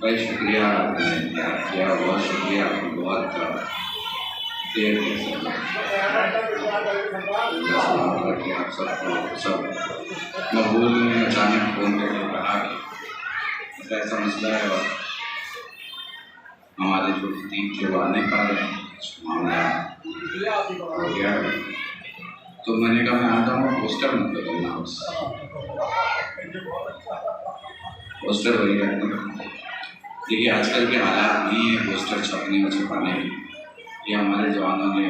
भाई शुक्रिया, आपने याद किया, बहुत शुक्रिया आपकी, बहुत देर की आप सब मकबूल ने अचानक फ़ोन करके कहा कि ऐसा मसला है और हमारे जो टीम के वो आने पा रहे हैं, मामला हो गया है। तो मैंने कहा मैं आता हूँ, पोस्टर मत बदलना, बस पोस्टर वही रखना। देखिए आजकल के हालात नहीं है पोस्टर छपने और छपाने की। ये हमारे जवानों ने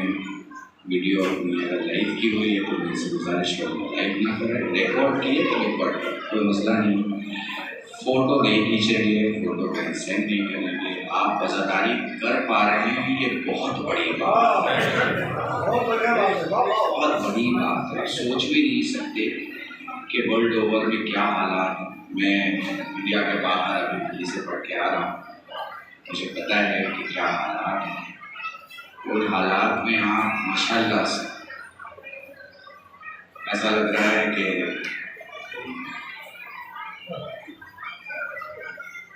वीडियो अगर लाइव की हुई है तो मेरे से गुजारिश करूँ लाइव ना करें, रिकॉर्ड किए तो रिकॉर्ड करें, कोई मसला नहीं। फ़ोटो नहीं खींचेंगे, फ़ोटो कहीं सेंड नहीं करेंगे। आप वज़ादारी कर पा रहे हैं, ये बहुत बड़ी बात है, बहुत बड़ी बात है। सोच भी नहीं सकते कि वर्ल्ड ओवर में क्या हालात हैं। मैं इंडिया के बाहर अभी दिल्ली से पढ़ के आ रहा हूँ, मुझे पता है कि क्या हालात हैं। उन हालात में आप माशाल्लाह से ऐसा लग रहा है कि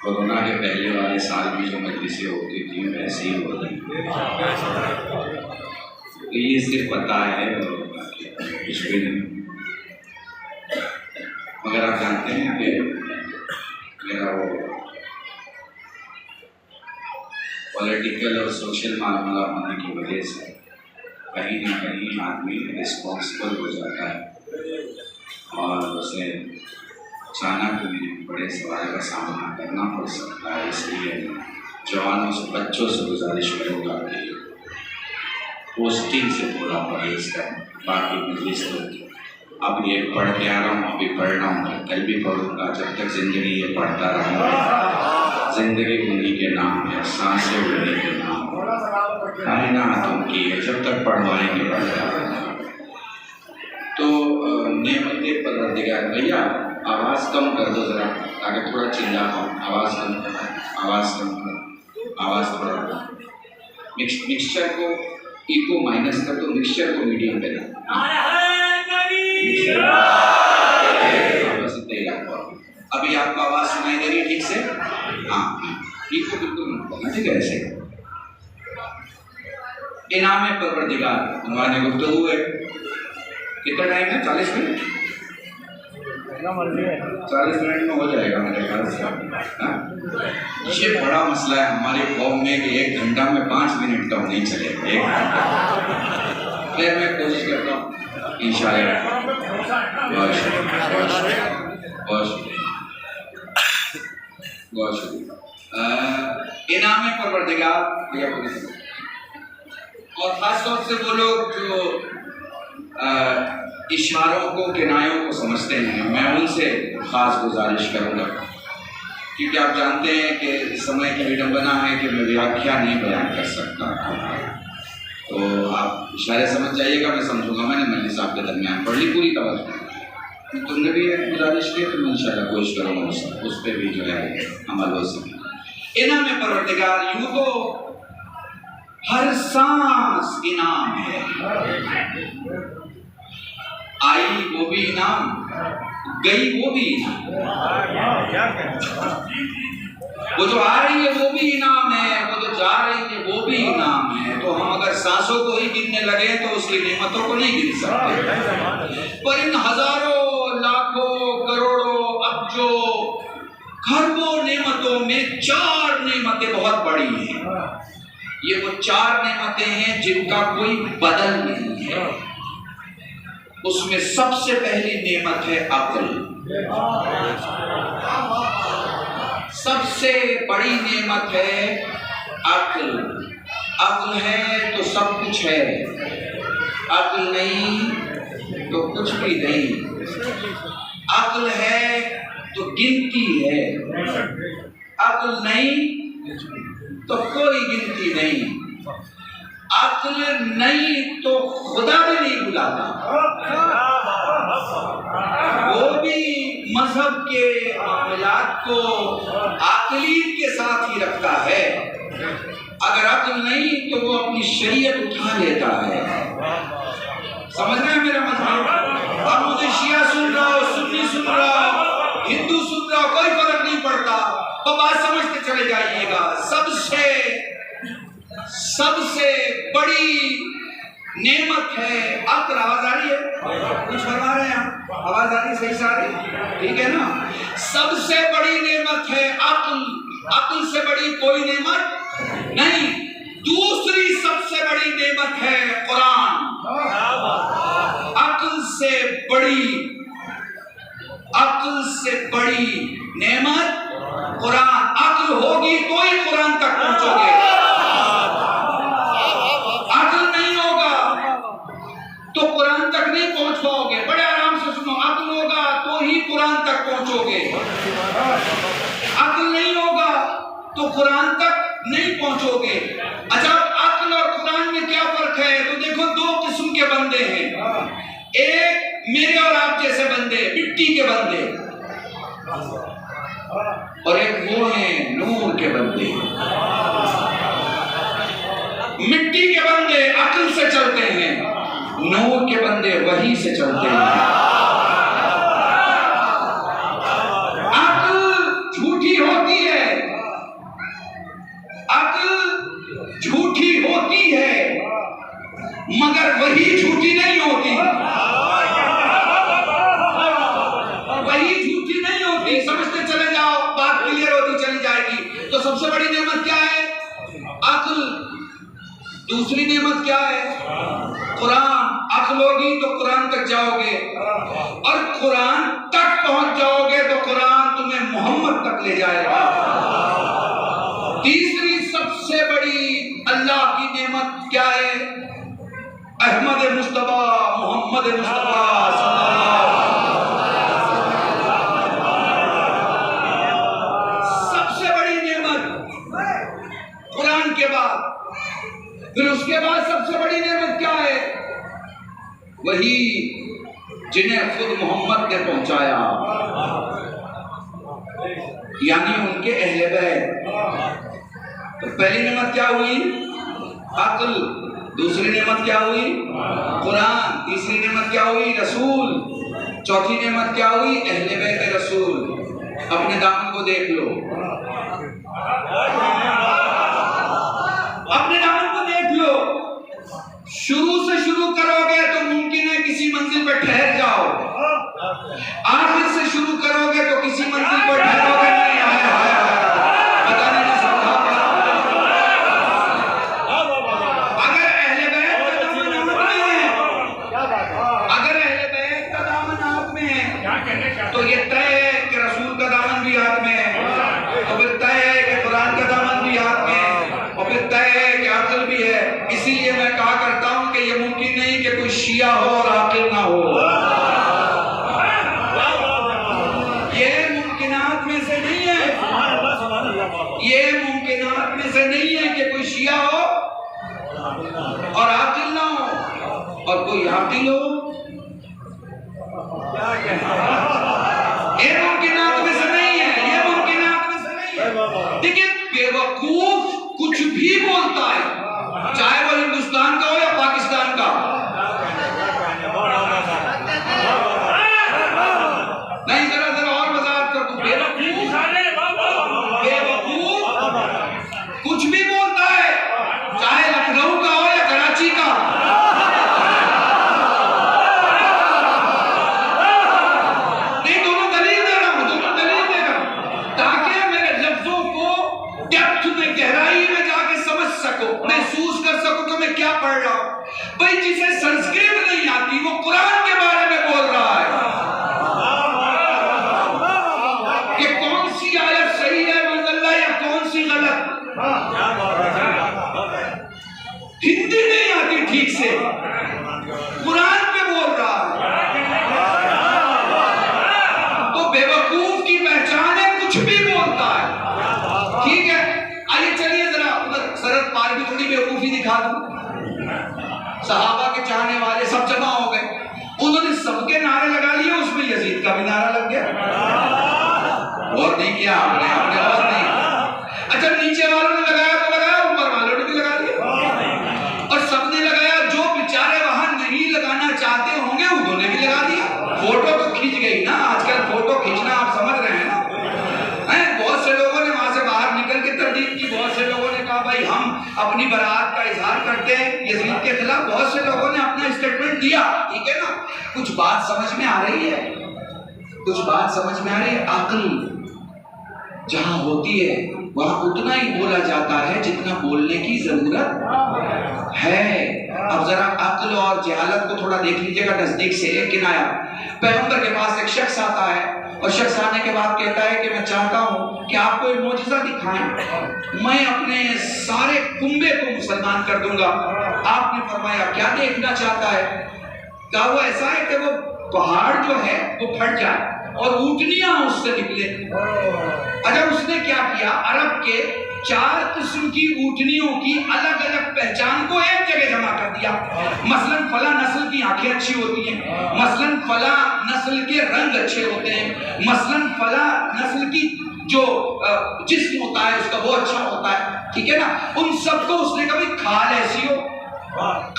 कोरोना के पहले वाले साल में जो मजलिसें होती थी वैसे ही हो रही। तो ये सिर्फ पता है और कुछ भी नहीं। मगर आप जानते हैं कि मेरा वो पॉलिटिकल और सोशल मामला होने की वजह से कहीं ना कहीं आदमी रिस्पॉन्सिबल हो जाता है और उसे अचानक में बड़े सवाल का सामना करना पड़ सकता है। इसलिए जवानों से, बच्चों से गुजारिश करूँगा कि पोस्टिंग से थोड़ा परहेज करें। बाकी मजलिस तो अब ये पढ़ के आ रहा हूँ, अभी पढ़ रहा हूँ, कल भी पढ़ूँगा, जब तक ज़िंदगी ये पढ़ता रहूँगा। ज़िंदगी उन्हीं के नाम है, सांसें उन्हीं के नाम है, कायनात उनकी है, जब तक पढ़वाएंगे पढ़ता रहूँगा। तो नेमते परवरदिगार, भैया आवाज़ कम कर दो ज़रा ताकि थोड़ा चिल्ला पाऊँ। आवाज़ कम करो, आवाज़ कम करो, आवाज़ थोड़ा मिक्सचर को इको माइनस कर दो, मिक्सचर को मीडियम पे रखो। अभी आपको आवाज़ सुनाई दे रही है ठीक से? हाँ, इको बिल्कुल मत करना, ठीक है? ऐसे इनाम परवरदिगार हमारे गुफ्तगू है। कितना टाइम है? 40 मिनट? 40 मिनट में हो जाएगा मेरे ख्याल से। हाँ? ये बड़ा मसला है हमारे कौम में कि 1 घंटा में 5 मिनट कम नहीं चलेगा। 1 घंटा फिर मैं कोशिश करता हूँ इंशाअल्लाह। बहुत शुक्रिया, बहुत शुक्रिया, बहुत शुक्रिया, बहुत शुक्रिया। इनाम परवरदिगार और ख़ास तौर से वो लोग जो इशारों को, किनायों को समझते हैं, मैं उनसे ख़ास गुजारिश करूँगा, क्योंकि आप जानते हैं कि समय की विडंबना है कि मैं व्याख्या नहीं बयान कर सकता, तो आप इशारे समझ जाइएगा, मैं समझूंगा। मैंने मल्ली साहब के दरमियान पढ़ ली पूरी तवज्जो, तुमने भी एक गुजारिश की, तो मैं इंशाल्लाह कोशिश करूँगा उस पर भी जो है अमल हो सके। इनाम परवरदिगार, यूँ तो हर सांस इनाम है, आई वो भी इनाम, गई वो भी इनाम, वो जो आ रही है वो भी इनाम है, वो जो जा रही है वो भी इनाम है। तो हम अगर सांसों को ही गिनने लगे तो उसकी नेमतों को नहीं गिन सकते। पर इन हजारों, लाखों, करोड़ों, अब्जों, खरबों नेमतों में 4 नेमतें बहुत बड़ी हैं। ये वो 4 नेमतें हैं जिनका कोई बदल नहीं है। उसमें सबसे पहली नेमत है अक्ल। सबसे बड़ी नेमत है अक्ल। अक्ल है तो सब कुछ है, अक्ल नहीं तो कुछ भी नहीं। अक्ल है तो गिनती है, अक्ल नहीं तो कोई गिनती नहीं। अक्ल नहीं तो खुदा भी नहीं बुलाता, वो भी मजहब के मामलात को अक्लियत के साथ ही रखता है। अगर अक्ल नहीं तो वो अपनी शरीयत उठा लेता है। समझ रहे हैं मेरा मतलब? अब मुझे शिया सुन रहा हो, सुन्नी सुन रहा हो, हिंदू सुन रहा हो, कोई फर्क नहीं पड़ता, तो बात समझते चले जाइएगा। सबसे बड़ी नेमत है अक्ल। आवाज आ रही है? कुछ फरमा रहे हैं आप? आवाज आ रही है? सही से आ रही है? ठीक है ना? सबसे बड़ी नेमत है अक्ल। अक्ल से बड़ी कोई नेमत नहीं। दूसरी सबसे बड़ी नेमत है कुरान। अक्ल से बड़ी नेमत कुरान। अक्ल होगी तो ही कुरान तक पहुंचोगे, अक्ल नहीं होगा तो कुरान तक नहीं पहुंच पाओगे। बड़े आराम से सुनो, अक्ल होगा तो ही कुरान तक पहुंचोगे, अक्ल नहीं होगा तो कुरान तक नहीं पहुंचोगे। अच्छा, अक्ल और कुरान में क्या फर्क है? तो देखो, 2 किस्म के बंदे हैं। एक मेरे और आप जैसे बंदे, मिट्टी के बंदे, और एक वो हैं नूर के बंदे। मिट्टी के बंदे अक्ल से चलते हैं, नूर के बंदे वही से चलते हैं। अक्ल झूठी होती है, अक्ल झूठी होती है, मगर वही झूठी नहीं होती। वही झूठी नहीं होती। समझते चले जाओ, बात क्लियर होती चली जाएगी। तो सबसे बड़ी नेमत क्या है? अक्ल। दूसरी नेमत क्या है? कुरान। अक्ल होगी तो कुरान तक जाओगे, और कुरान तक पहुंच जाओगे तो कुरान तुम्हें मोहम्मद तक ले जाएगा। तीसरी सबसे बड़ी अल्लाह की नेमत क्या है? अहमद मुस्तफा, मोहम्मद मुस्तफा सबसे बड़ी नेमत कुरान के बाद। फिर उसके बाद सबसे बड़ी नेमत क्या है? वही जिन्हें खुद मोहम्मद ने पहुंचाया, यानी उनके अहले बैत। तो पहली नेमत क्या हुई? अक्ल। दूसरी नेमत क्या हुई? कुरान। तीसरी नेमत क्या हुई? रसूल। चौथी नेमत क्या हुई? अहले बैत रसूल। अपने दामन को देख लो, अपने दामन को देख लो। शुरू से शुरू करोगे तो मुमकिन है किसी मंजिल पे नाजिल ना हो। ये मुमकिनात में से नहीं है, ये मुमकिनात में से नहीं है कि कोई शिया हो और आदिल ना हो और कोई आदिल हो। ये मुमकिनात में से नहीं है, ये मुमकिनात में से नहीं है। देखिए बेवकूफ कुछ भी बोलता है, चाहे वो हिंदुस्तान का हो या पाकिस्तान का। नहीं जरा जरा और वजाहत कर दूं। बेवकूफ कुछ भी बोलता है, चाहे लखनऊ का हो या कराची का। नहीं दोनों दलील दे रहा हूं, दोनों दलील दे रहा हूं ताकि मेरे लफ्जों को डेप्थ में, गहराई में जाके समझ सको, महसूस कर सको कि मैं क्या पढ़ रहा हूं। भाई जिसे संस्कृत नहीं आती वो कुरान के बारे में बोल रहा है कि कौन सी आयत सही है मंजल्ला या कौन सी गलत। हिंदी नहीं आती ठीक से, कुरान पे बोल रहा है। तो बेवकूफ की पहचान है कुछ भी बोलता है। ठीक है, आइए चलिए जरा उधर सरहद पार भी थोड़ी बेवकूफी दिखा दूं। सहाबा के चाहने वाले सब जमा हो गए, उन्होंने सबके नारे लगा लिए, उसमें यजीद का भी नारा लग गया। और नहीं किया आपने, आपने और नहीं। अच्छा नीचे वालों ने लगाया तो लगाया, ऊपर वालों ने भी लगा लिया और सबने लगाया। जो बेचारे वहां नहीं लगाना चाहते होंगे उन्होंने भी लगा दिया। फोटो तो खींच गई ना, आजकल फोटो खींचना आप समझ रहे हैं ना। बहुत से लोगों ने वहां से बाहर निकल के तरदीद की, बहुत से लोगों ने कहा भाई हम अपनी बरात का इजहार करते हैं यजीद के खिलाफ। बहुत से लोगों ने अपना स्टेटमेंट दिया, ठीक है ना। कुछ बात समझ में आ रही है, कुछ बात समझ में आ रही है। अक्ल जहां होती है वहां उतना ही बोला जाता है जितना बोलने की जरूरत है। अब जरा अक्ल और जहालत को थोड़ा देख लीजिएगा नजदीक से। एक किनाया, पैगंबर के पास एक शख्स आता है और शख्स आने के बाद कहता है कि मैं चाहता हूं कि आपको एक मोजिज़ा दिखाएं, मैं अपने सारे कुंबे को मुसलमान कर दूंगा। आपने फरमाया क्या देखना चाहता है? कहा वो ऐसा है कि वो पहाड़ जो है वो फट जाए और ऊंटनियां उससे निकले। अच्छा उसने क्या किया, अरब के 4 किस्म की ऊंटनियों की अलग अलग पहचान को एक जगह जमा कर दिया। मसलन फला नस्ल की आंखें अच्छी होती हैं, मसलन फला नस्ल के रंग अच्छे होते हैं, मसलन फला नस्ल की जो जिस्म होता है उसका वो अच्छा होता है, ठीक है ना। उन सबको उसने कभी खाल ऐसी हो,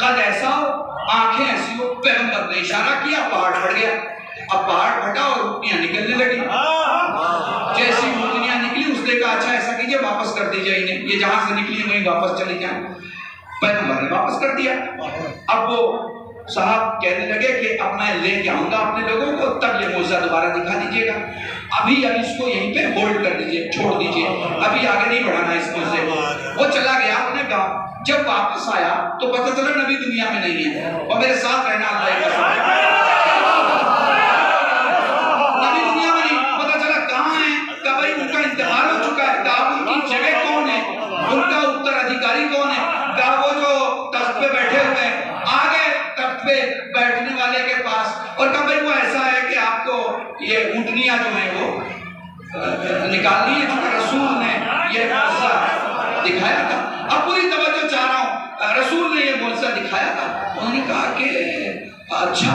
कद ऐसा हो, आंखें ऐसी हो। पैगंबर ने इशारा किया, पहाड़ फट गया। अब पहाड़ फटा और ऊँटनियां निकलने लगी। जैसी ऊँटनियां निकली उसने कहा अच्छा ऐसा कीजिए वापस कर दीजिए इन्हें, ये जहां से निकली वहीं वापस चली जाए। पैगंबर ने वापस कर दिया। अब वो साहब कहने लगे कि अब मैं लेके आऊंगा अपने लोगों को, तब ये मोजा दोबारा दिखा दीजिएगा। अभी इसको यहीं पे होल्ड कर दीजिए, छोड़ दीजिए, अभी आगे नहीं बढ़ाना इस मोजे को। वो चला गया अपने गाँव। जब वापस आया तो पता चला नबी दुनिया में नहीं है और मेरे साथ रहना अल्लाह का इंतकाल हो चुका है। कहा उनकी जगह कौन है, उनका उत्तराधिकारी कौन है? कहा वो जो तख्त पे बैठे हुए हैं। आ गए तख्त पे बैठने वाले के पास और कहा भाई वो ऐसा है कि आपको ये ऊँटनियां जो है वो निकालनी है, क्योंकि रसूल ने ये मौजज़ा दिखाया था। अब पूरी तवज्जो चाह रहा हूँ, रसूल ने ये मौजज़ा दिखाया था। उन्होंने कहा कि अच्छा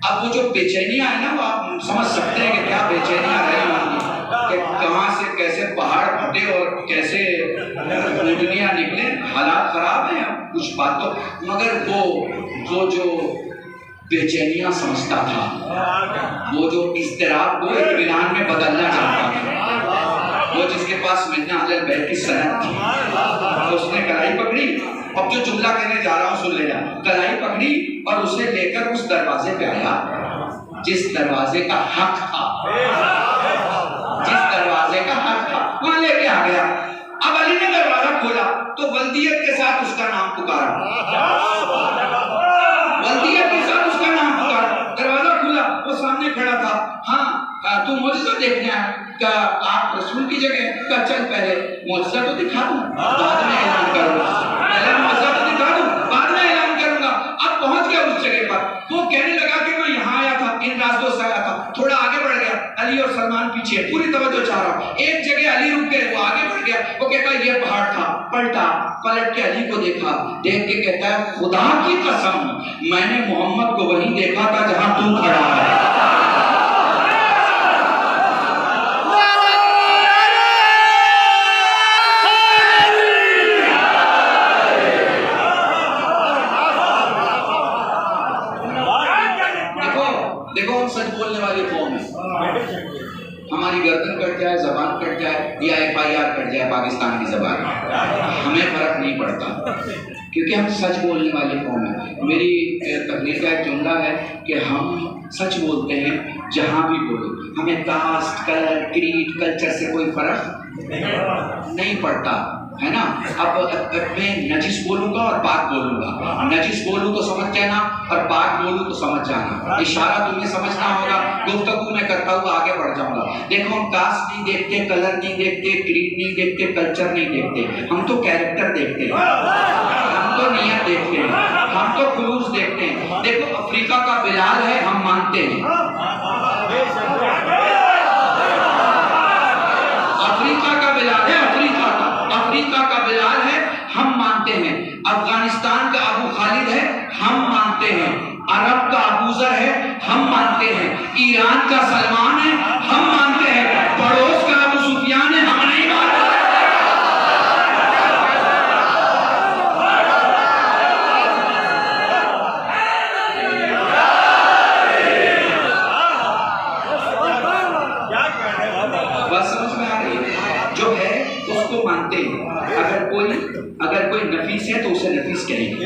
अब वो जो बेचैनियां है ना वो आप समझ सकते हैं कि क्या बेचैनियां रही होंगी कि कहाँ से कैसे पहाड़ फटे और कैसे ऊँटनियां निकले। हालात खराब हैं कुछ बात तो, मगर वो जो बेचैनियां समझता था, वो जो इस्तिराब को इत्मीनान में बदलना चाहता था, वो जिसके पास मिन्ना अहल बैत की सनद थी, तो उसने कलाई पकड़ी। अब जो जुमला कहने जा रहा हूँ सुन लेना। कलाई पकड़ी और उसे लेकर उस दरवाजे पे आया जिस दरवाजे का हक था, जिस दरवाजे का हक था वहां लेके आ गया। अब अली ने दरवाजा खोला तो वल्दियत के साथ उसका नाम पुकारा, वल्दियत के साथ उसका नाम पुकारा। दरवाजा खुला, वो सामने खड़ा था। हाँ तू मुझसे देखने आया? क्या आप रसूल की जगह का? चल पहले मुझसे तो दिखा दूं, बाद में ऐलान करूंगा। पहले मुझसे तो दिखा दूं, बाद में ऐलान करूंगा। अब पहुंच गया उस जगह पर। वो कहने लगा सलमान पीछे, पूरी तवज्जो चाह रहा हूं। एक जगह अली रुक गए, वो आगे बढ़ गया, वो कहता है ये पहाड़ था, पलटा, पलट के अली को देखा, देख के कहता है खुदा की कसम मैंने मोहम्मद को वहीं देखा था जहां तू खड़ा है। देखो हम सच बोलने वाले कौन है। हमारी गर्दन कट जाए, जबान कट जाए या FIR कट जाए पाकिस्तान की जबान, हमें फर्क नहीं पड़ता, क्योंकि हम सच बोलने वाले कौन है। मेरी तकरीर का एक जुमला है कि हम सच बोलते हैं जहां भी बोलो, हमें कास्ट, कलर, क्रीड, कल्चर से कोई फर्क नहीं पड़ता, है ना। अब मैं नजिस बोलूंगा और पाक बोलूंगा, नजिस बोलूं तो समझ जाना और पाक बोलूं तो समझ जाना, इशारा तुम्हें समझना होगा, गुफ्तगू मैं करता हुआ आगे बढ़ जाऊंगा। देखो हम कास्ट नहीं देखते, कलर नहीं देखते, क्रीड नहीं देखते, कल्चर नहीं देखते, हम तो कैरेक्टर देखते हैं, हम तो नियत देखते हैं, हम तो खुलूस देखते हैं। देखो अफ्रीका का बिलाल है, हम मानते हैं, अफ्रीका का बिलाल है, अफ्रीका का बिलाल है, हम मानते हैं। अफगानिस्तान का अबू खालिद है, हम मानते हैं। अरब का अबूजर है, हम मानते हैं। ईरान का सलमान है, हम मानते हैं। पड़ोस का अबू सुफियान है, हम नहीं मानते। बस समझ में आ रही है, जो है उसको मानते हैं। अगर कोई नफीस है तो उसे नफीस कहेंगे,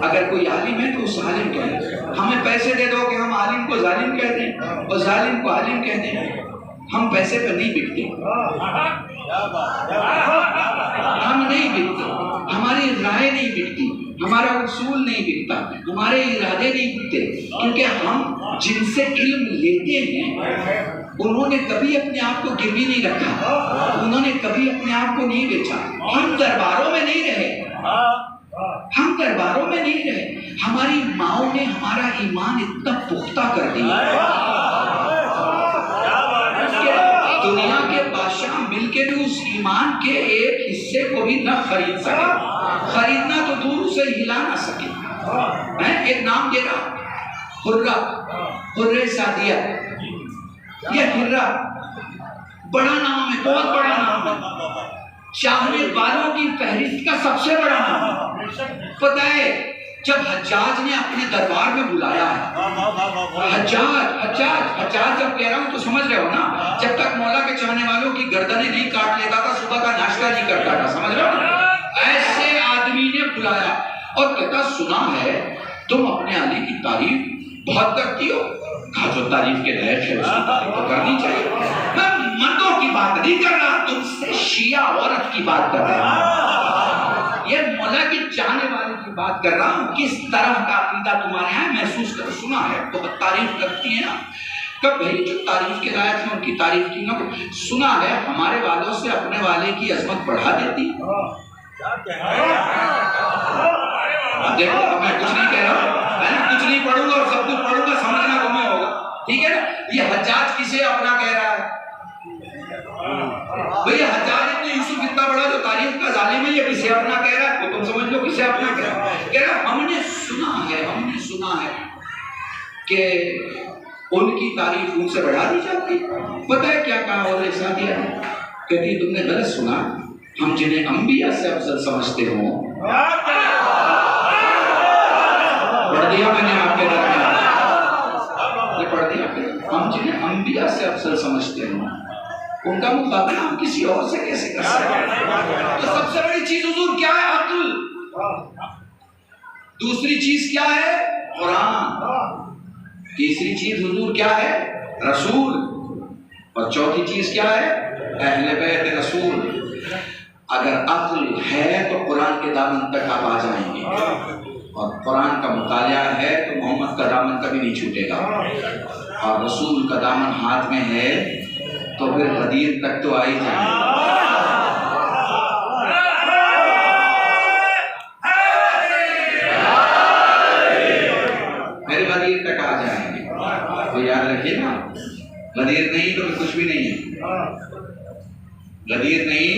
अगर कोई आलिम है तो उसे आलिम कहेंगे। हमें पैसे दे दो कि हम आलिम को जालिम कह दें और जालिम को आलिम कह दें। हम पैसे पर नहीं बिकते, हम नहीं बिकते, हमारी राय नहीं बिकती, हमारा उसूल नहीं बिकता, हमारे इरादे नहीं बिकते, क्योंकि हम जिनसे इल्म लेते हैं उन्होंने कभी अपने आप को गिरवी नहीं रखा, उन्होंने कभी अपने आप को नहीं बेचा। हम दरबारों में नहीं रहे, हम दरबारों में नहीं रहे, हमारी माओ ने हमारा ईमान इतना पुख्ता कर दिया, दुनिया के बादशाह मिलके भी उस ईमान के एक हिस्से को भी न खरीद सके, खरीदना तो दूर उसे हिला ना सके। मैं एक नाम दे रहा, हुर्रे सादिया, ये हिर्रा बड़ा नाम है, बहुत बड़ा नाम है, चाहने वालों की फहरिस्त का सबसे बड़ा नाम है। पता है जब हज्जाज ने अपने दरबार में बुलाया है, हज्जाज जब कह रहा हूं तो समझ रहे हो ना, जब तक मौला के चाहने वालों की गर्दनें नहीं काट लेता था, सुबह का नाश्ता नहीं करता था, समझ रहे हो ना। ऐसे आदमी ने बुलाया और कहता सुना है तुम अपने अली की तारीफ बहुत करती हो। कहा जो तारीफ के लायक है उसकी तारीफ तो करनी चाहिए। मैं मर्दों की बात नहीं कर रहा, तुमसे शिया औरत की बात कर रहा हूं, ये मौला के चाहने वाले की बात कर रहा हूं। किस तरह का अकीदा तुम्हारे यहाँ महसूस कर, सुना है तो तारीफ करती है ना, कब भाई जो तारीफ के लायक है उनकी तारीफ की ना, सुना है हमारे वालों से अपने वाले की अजमत बढ़ा देती। देखो मैं कुछ नहीं कह रहा, मैं कुछ नहीं पढ़ूंगा और सब कुछ पढ़ूंगा, समझना तुम्हें होगा, ठीक है ना। ये हज्जाज किसे अपना कह रहा है भैया, हज्जाज इब्न यूसुफ इतना बड़ा जो तारीफ का जालिम है, ये किसे अपना कह रहा है, तो तुम समझ लो किसे अपना कह रहा है। कह रहा हमने सुना है कि उनकी तारीफ उनसे बढ़ा दी जाती। पता है क्या कहा और ऐसा दिया, कहती तुमने गलत सुना, हम जिन्हें अंबिया से अफजल समझते हो, पढ़ दिया मैंने आपके दरमियान, पढ़ दिया, हम जिन्हें अंबिया से अफजल समझते हो उनका मुकाबला हम किसी और से कैसे कर सकते हैं। तो सबसे बड़ी चीज हुजूर क्या है, अक्ल। दूसरी चीज क्या है, कुरान। तीसरी चीज हुजूर क्या है, रसूल। और चौथी चीज क्या है, अहले बैत रसूल। अगर अक्ल है तो कुरान के दामन तक आप आ जाएंगे, और कुरान का मुतालिया है तो मोहम्मद का दामन कभी नहीं छूटेगा, और रसूल का दामन हाथ में है तो फिर गदीर तक तो आ ही जाएंगे। मेरे गदीर तक आ जाएंगे। तो याद रखिए ना, गदीर नहीं तो कुछ भी नहीं है। गदीर नहीं,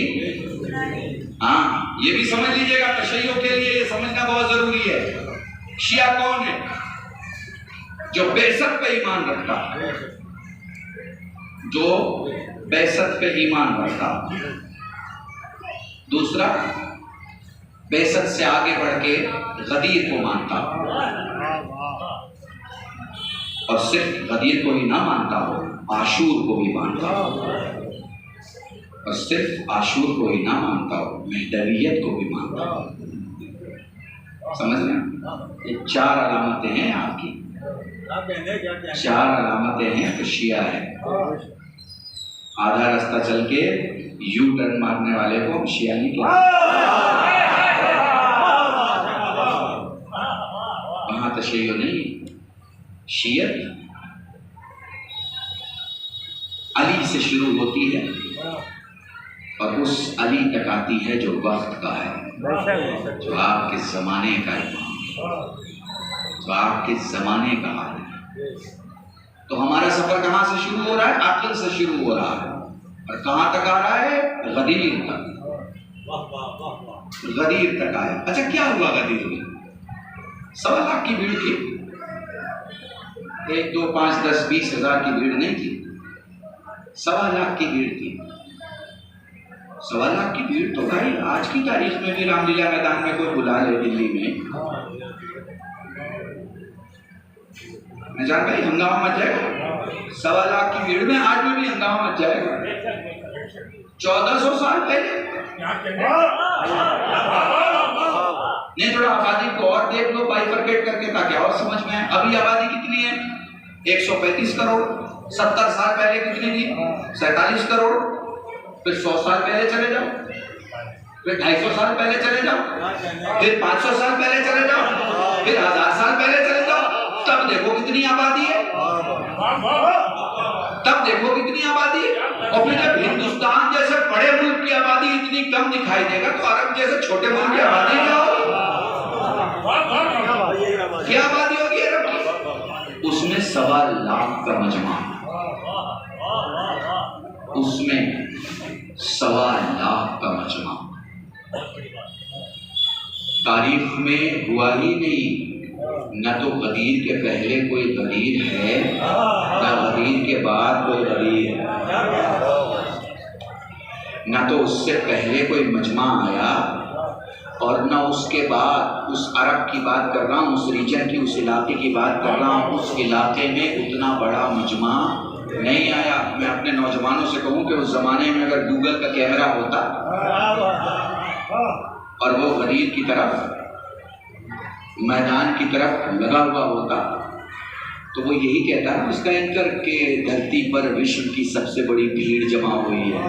हाँ ये भी समझ लीजिएगा, तशय्युओं के लिए ये समझना बहुत जरूरी है। शिया कौन है? जो बेसत पे ईमान रखता, जो बेसत पे ईमान रखता। दूसरा, बेसत से आगे बढ़ के गदीर को मानता, और सिर्फ गदीर को ही ना मानता हो, आशूर को भी मानता हो, और सिर्फ आशूर को ही ना मानता हो, महदवियत को भी मानता हो। समझ रहे? ये 4 अलामतें हैं आपकी, 4 अलामतें हैं तो शिया है। आधा रास्ता चल के यू टर्न मारने वाले को हम शिया नहीं कहते, वहां तशय्युओ नहीं। शियत अली से शुरू होती है और उस अली तक आती है जो वक्त का है, जो आपके जमाने का इमाम, जो आपके जमाने का हाल है। तो हमारा सफर कहां से शुरू हो रहा है? अक्ल से शुरू हो रहा है, और कहां तक आ रहा है? गदीर तक। गदीर तक आया। अच्छा क्या हुआ गदीर में? 1.25 लाख की भीड़ थी, 1, 2, 5, 10, 20 हजार की भीड़ नहीं थी, 1.25 लाख की भीड़ थी। 1.25 लाख की भीड़ तो भाई आज की तारीख में भी रामलीला मैदान में कोई बुला ले दिल्ली में, मैं जानता ही हंगामा मच जाएगा। 1.25 लाख की भीड़ में आज में भी हंगामा मच जाएगा। 1400 साल पहले नहीं, थोड़ा आबादी को और देख लो बाइफरकेट करके ताकि और समझ में आए। अभी आबादी कितनी है? 135 करोड़। 70 साल पहले कितनी थी? 47 करोड़। फिर 100 साल पहले चले जाओ, फिर 250 साल पहले चले जाओ, फिर 500 साल पहले चले जाओ, फिर 1000 साल पहले चले जाओ, तब देखो कितनी आबादी है, तब देखो कितनी आबादी है। और फिर जब हिंदुस्तान जैसे बड़े मुल्क की आबादी इतनी कम दिखाई देगा तो अरब जैसे छोटे मुल्क की आबादी क्या होगी? क्या आबादी होगी अरब की? उसमें 1.25 लाख का मजमा, उसमें 1.25 लाख का मजमा। तारीख में हुआ ही नहीं, न तो गदीर के पहले कोई गदीर है, न गदीर के बाद कोई गदीर है, न तो उससे पहले कोई मजमा आया और न उसके बाद। उस अरब की बात कर रहा हूँ, उस रीजन की, उस इलाके की बात कर रहा हूँ। उस इलाके में उतना बड़ा मजमा नहीं आया। मैं अपने नौजवानों से कहूँ कि उस जमाने में अगर गूगल का कैमरा होता और वो गदीर की तरफ, मैदान की तरफ लगा हुआ होता, तो वो यही कहता है उसका एंकर के धरती पर विश्व की सबसे बड़ी भीड़ जमा हुई है।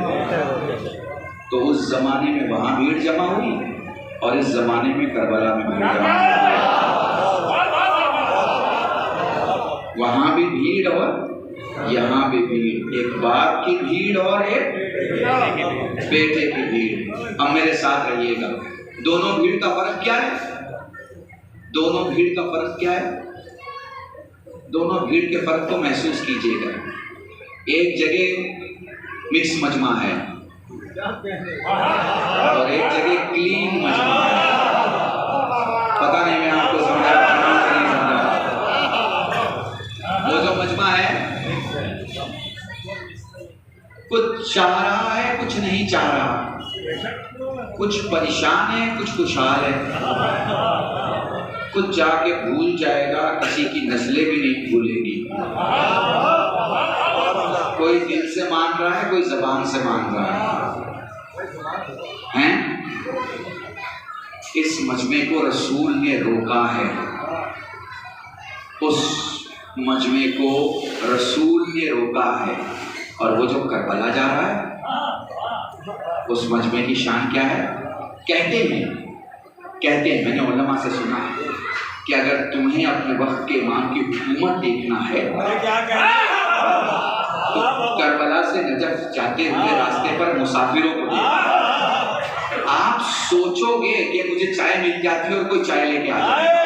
तो उस जमाने में वहां भीड़ जमा हुई और इस जमाने में करबला में भीड़ जमा हुई। वहां भी भीड़ और यहाँ भी भीड़, एक बाप की भीड़ और एक बेटे की भीड़। अब मेरे साथ रहिएगा, दोनों भीड़ का फर्क क्या है? दोनों भीड़ का फर्क क्या है? दोनों भीड़ के फर्क को महसूस कीजिएगा। एक जगह मिक्स मजमा है और एक जगह क्लीन मजमा है। पता नहीं मैं आपको समझा नहीं समझा। वो जो मजमा है कुछ चाह रहा है, कुछ नहीं चाह रहा, कुछ परेशान है, कुछ खुशहाल है, कुछ जाके भूल जाएगा, किसी की नस्लें भी नहीं भूलेंगी। कोई दिल से मान रहा है, कोई जबान से मान रहा है। इस मजमे को रसूल ने रोका है, उस मजमे को रसूल ने रोका है। और वो जो करबला जा रहा है, उस मजमे की शान क्या है? कहते हैं, मैंने उलमा से सुना है कि अगर तुम्हें अपने वक्त के इमाम की हुकूमत देखना है तो करबला से नजफ जाते हुए रास्ते पर मुसाफिरों को देखो। आप सोचोगे कि मुझे चाय मिल जाती है और कोई चाय लेके आ जाए।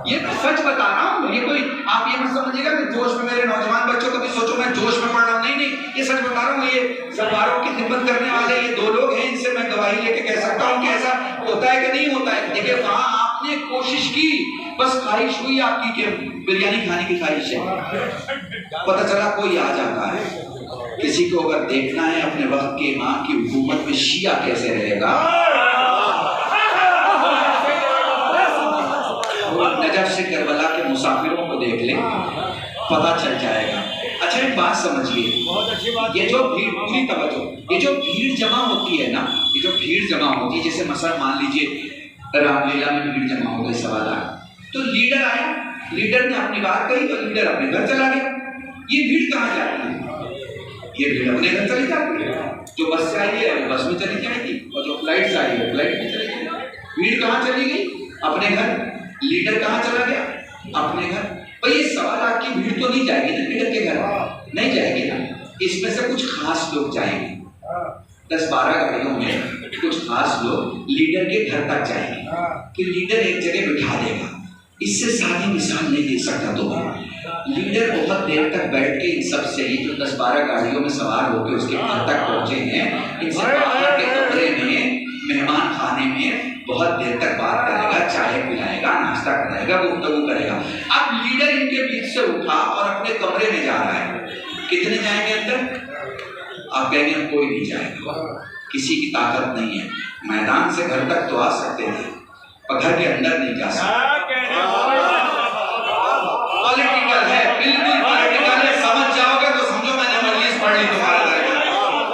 ये तो सच बता रहा हूँ, ये कोई आप ये मत समझिएगा कि जोश में मेरे नौजवान बच्चों कभी सोचो मैं जोश में पढ़ रहा हूँ, नहीं नहीं, ये सच बता रहा हूँ। ये सवारों की खिदमत करने वाले ये दो लोग हैं, इनसे मैं गवाही लेके कह सकता हूँ कि ऐसा होता है कि नहीं होता है। देखिए वहां आपने कोशिश की, बस ख्वाहिश हुई आपकी कि बिरयानी खाने की ख्वाहिश है, पता चला कोई आ जाता है। किसी को अगर देखना है अपने वक्त के इमाम की हुकूमत में शिया कैसे रहेगा, नजफ से करबला के मुसाफिरों को देख ले, पता चल जाएगा। अच्छा एक बात समझिए, ये जो भीड़, पूरी तवज्जो, ये जो भीड़ जमा होती है ना, ये जो भीड़ जमा होती है, जैसे मसला मान लीजिए रामलीला में भीड़ जमा हो गई 1.25 लाख, तो लीडर आया, लीडर ने अपनी बात कही तो लीडर अपने घर चला गया। ये भीड़ कहाँ जाती है? ये भीड़ अपने घर चली जाती है। जो बस से आई है वो बस में चली जाएगी, और जो फ्लाइट से आई है फ्लाइट में चली जाएगी। भीड़ कहाँ चली गई? अपने घर। लीडर कहाँ चला गया? अपने घर। भाई ये 1.25 लाख की भीड़ तो नहीं जाएगी ना लीडर के घर, नहीं जाएगी ना। इसमें से कुछ खास लोग जाएंगे, 10-12 गाड़ियों में कुछ खास लोग लीडर के घर तक जाएंगे कि लीडर एक जगह बिठा देगा। इससे सादी मिसाल नहीं दे सकता। तो लीडर बहुत देर तक बैठ के इन सब से ही जो 10-12 गाड़ियों में सवार होकर उसके घर तक पहुंचे हैं, इनसे बाहर के कमरे में मेहमान खाने में बहुत देर तक बात करेगा, चाय पिलाएगा, नाश्ता कराएगा, गुफ्तगू करेगा। अब लीडर इनके बीच से उठा और अपने कमरे में जा रहा है। कितने जाएंगे अंदर? आप कहेंगे कोई नहीं जाएगा, किसी की ताकत नहीं है। मैदान से घर तक तो आ सकते थे, और घर के अंदर नहीं जा सकते। पॉलिटिकल है, बिल्कुल पॉलिटिकल है। समझ जाओगे तो समझो मैंने मजलिस पढ़ ली तुम्हारा।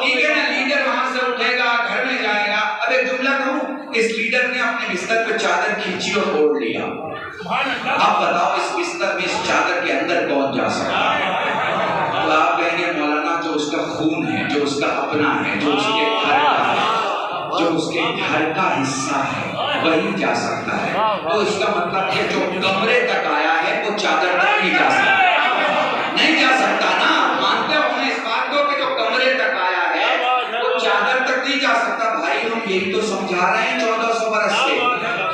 ठीक है ना? लीडर वहां से उठेगा, घर में जाएगा। अब एक जुमला कहूं, इस लीडर ने अपने बिस्तर पे चादर खींची और ओढ़ लिया। अब बताओ इस बिस्तर में, इस चादर के अंदर कौन जा सकता है? तो आप कहेंगे मौलाना जो उसका खून है, जो उसका अपना है, जो उसके घर का है, जो उसके घर का हिस्सा है, वही जा सकता है। तो इसका मतलब ये जो कमरे तक आया है वो चादर तक नहीं जा सकता, नहीं जा सकता ना। मानते हो इस बात को कि जो कमरे तक आया है वो चादर तक नहीं जा सकता। भाई हम यही तो समझा रहे हैं 1400 बरस से।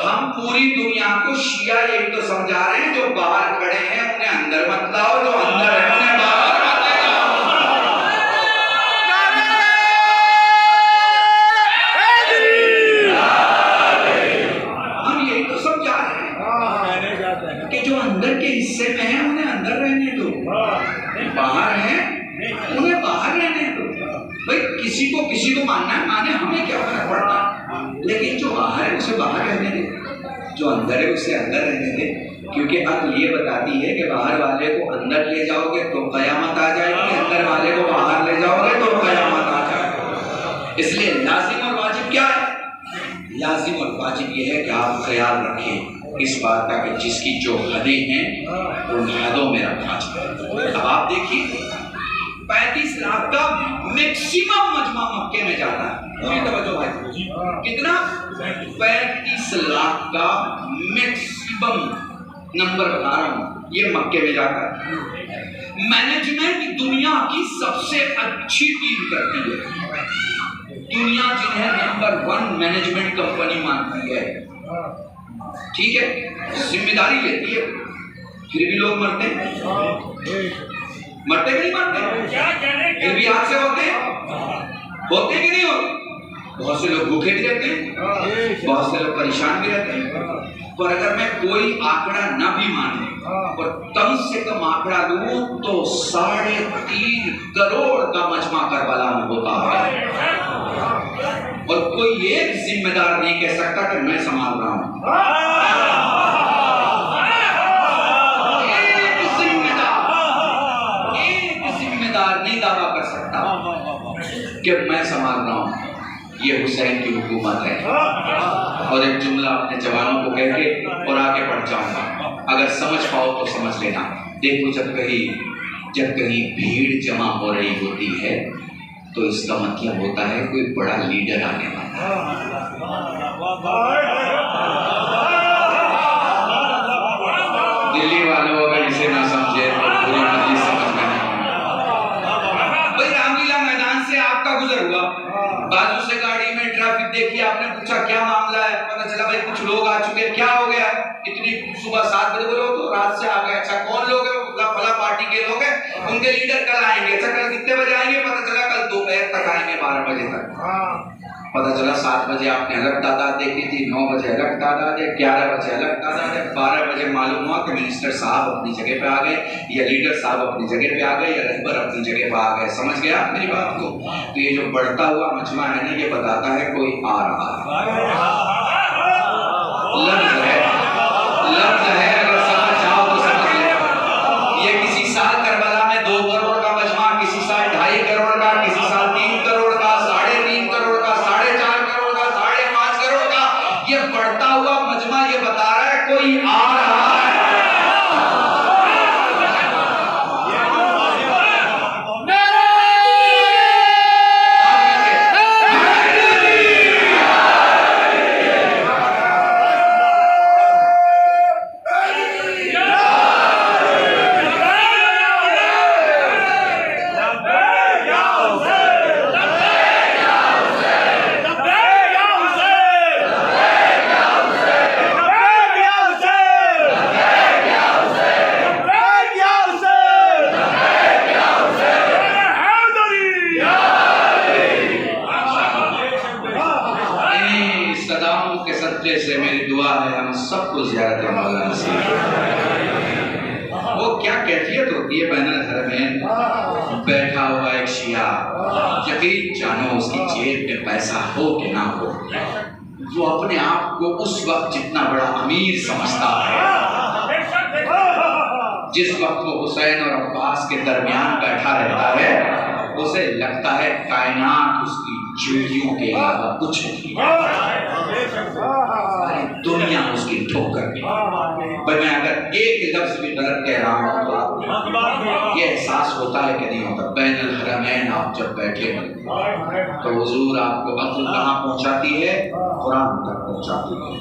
हम पूरी दुनिया को शिया यही तो समझा रहे हैं, जो बाहर खड़े हैं उन्हें अंदर मत लाओ, जो अंदर है उन्हें बाहर मत ले जाओ। हम यही तो समझा रहे हैं कि जो अंदर के हिस्से में है उन्हें अंदर रहने दो, बाहर है उन्हें बाहर रहने दो। भाई किसी को मानना है माने, हमें क्या फर्क पड़ता है। लेकिन जो बाहर है उसे बाहर रहने दे, जो अंदर है उसे अंदर रहने दे। क्योंकि अक्ल ये बताती है कि बाहर वाले को अंदर ले जाओगे तो कयामत आ जाएगी, अंदर वाले को बाहर ले जाओगे तो कयामत आ जाएगी। इसलिए लाजिम और वाजिब क्या है? लाजिम और वाजिब ये है कि आप ख्याल रखें इस बात का कि जिसकी जो हदें हैं उन हदों में रखा जाए। अब आप देखिए 35 लाख का मैक्सिमम मजमा मक्के में जाता है। पूरी तवज्जो भाई, कितना? 35 लाख का मैक्सिमम नंबर बता रहा हूं, ये मक्के में जाता है। मैनेजमेंट दुनिया की सबसे अच्छी टीम करती है। दुनिया जिन्हें नंबर 1 मैनेजमेंट कंपनी मानती है, ठीक है, जिम्मेदारी लेती है, फिर भी लोग मरते हैं। मरते कि नहीं मरते? फिर भी हाथ से होते कि नहीं होते? बहुत से लोग भूखे भी रहते हैं, बहुत से लोग परेशान भी रहते हैं। पर अगर मैं कोई आंकड़ा न भी माने और कम से कम आंकड़ा दूं तो 3.5 करोड़ का मजमा करबला में होता है, और कोई एक जिम्मेदार नहीं कह सकता कि मैं संभाल रहा हूं। एक जिम्मेदार नहीं दावा कर सकता कि मैं संभाल रहा हूं। ये हुसैन की हुकूमत है। और एक जुमला अपने जवानों को कह के और आगे बढ़ जाऊंगा, अगर समझ पाओ तो समझ लेना। देखो जब कहीं भीड़ जमा हो रही होती है तो इसका मतलब होता है कोई बड़ा लीडर आने वाला है। दिल्ली वालों अगर इसे ना समझे तो पूरी मजलिस समझ में नहीं। भाई रामलीला मैदान से आपका गुजर हुआ, बाजू से गाड़ी में ट्रैफिक देखी, आपने पूछा क्या मामला है, पता चला भाई कुछ लोग आ चुके हैं। क्या हो गया? इतनी सुबह 7 बजे बोलो तो रात से आ गए। अच्छा कौन लोग है? फला पार्टी पार्टी के लोग हैं, उनके लीडर कल आएंगे। अच्छा कल कितने बजे आएंगे? पता चला कल दोपहर तक आएंगे, 12 बजे तक। पता चला 7 बजे आपने अलग तादाद देखी थी, 9 बजे अलग तादाद है, 11 बजे अलग तादाद है, 12 बजे मालूम हुआ कि मिनिस्टर साहब अपनी जगह पे आ गए, या लीडर साहब अपनी जगह पे आ गए, या रहबर अपनी जगह पे आ गए। समझ गया मेरी बात को? तो ये जो बढ़ता हुआ मजमा है ना, ये बताता है कोई आ रहा है। लफ्ज है, लफ्ज है, अगर समझ जाओ तो समझ ले। ये किसी साल करबला में 2 करोड़ का मजमा, किसी साल 2.5 करोड़ का, किसी साल 3 करोड़ का, 3.5 करोड़ का, 4.5 करोड़ का, 5.5 करोड़ का, ये बढ़ता हुआ मजमा ये बता रहा है कोई आ रहा है। से मेरी दुआ है हम सबको ज़ियारत मौला नसीब। वो क्या कैफियत होती है बैनुल हरमैन, बैठा हुआ एक शिया, यकीन जानो उसकी जेब में पैसा हो कि ना हो, वो अपने आप को उस वक्त जितना बड़ा अमीर समझता है, जिस वक्त वो हुसैन और अब्बास के दरमियान बैठा रहता है, उसे लगता है कायनात उसकी जूतियों के अलावा कुछ नहीं, दुनिया उसकी ठोकर में। पर मैं अगर एक लफ्ज भी गलत कह रहा हूँ तो आपको ये एहसास होता है कि नहीं होता। बैनुल हरमैन आप जब बैठे हो तो हुजूर आपको अक्ल कहाँ पहुँचाती है? कुरान तक पहुँचाती है।